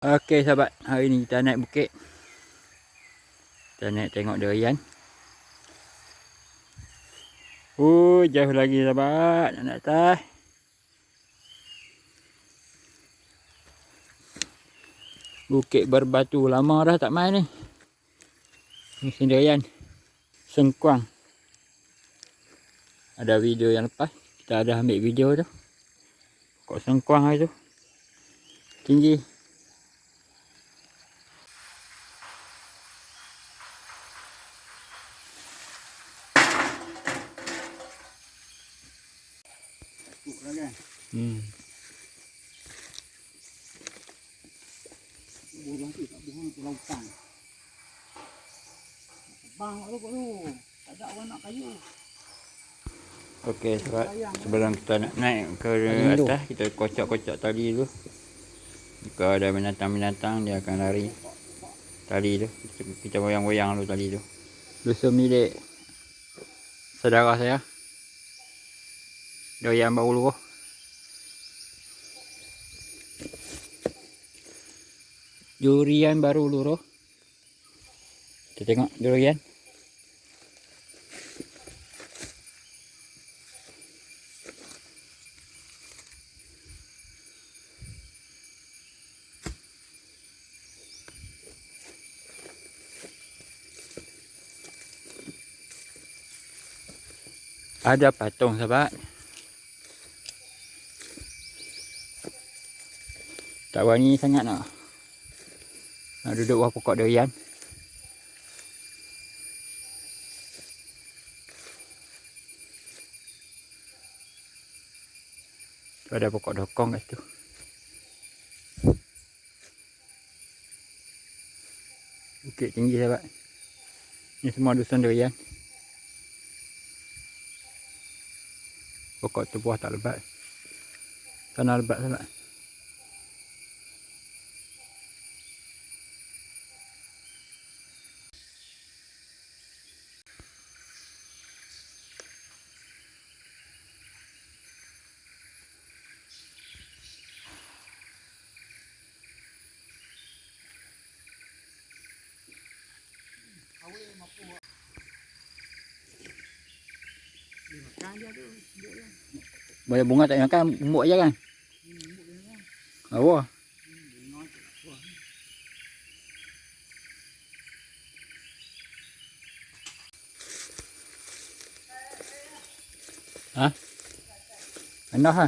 Okey sahabat, hari ni kita naik bukit. Kita naik tengok durian. Jauh lagi sahabat, nak naik atas. Bukit berbatu, lama dah tak main ni. Ni sendirian. Sengkuang. Ada video yang lepas, kita ada ambil video tu. Pokok sengkuang hari tu. Tinggi. Buang tu tak buang ke lautan. Bang tu tak ada orang nak kayu. Okey sahabat, sebelum kita nak naik ke atas, kita kocok-kocok tali dulu. Jika ada binatang-binatang, dia akan lari. Tali tu, kita goyang-goyang dulu tali tu. Dusun milik saudara saya, Durian Baru Luruh. Durian Baru Luruh. Kita tengok durian. Ada patung sahabat. Tak berani sangat nak duduk bawah pokok durian. Tu ada pokok dokong kat situ. Bukit tinggi sahabat. Ni semua dusun durian. Pokok tu buah tak lebat. Tanah lebat sahabat. Banyak bunga tak makan, umbuk je kan? Awak. Ha? Enak ha?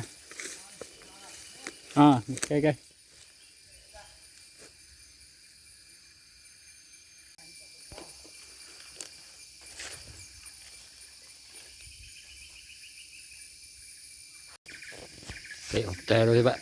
Ha, okey okey. Okey, hotel dulu sahabat.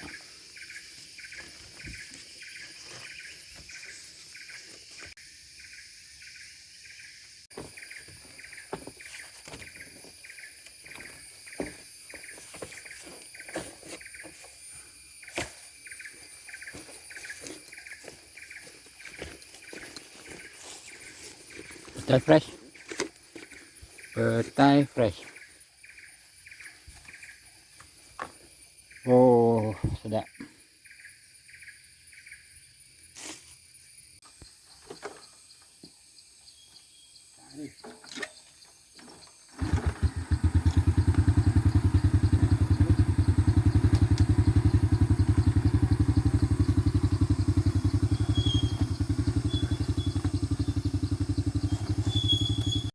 Petai fresh. Petai fresh. Oh, sedap.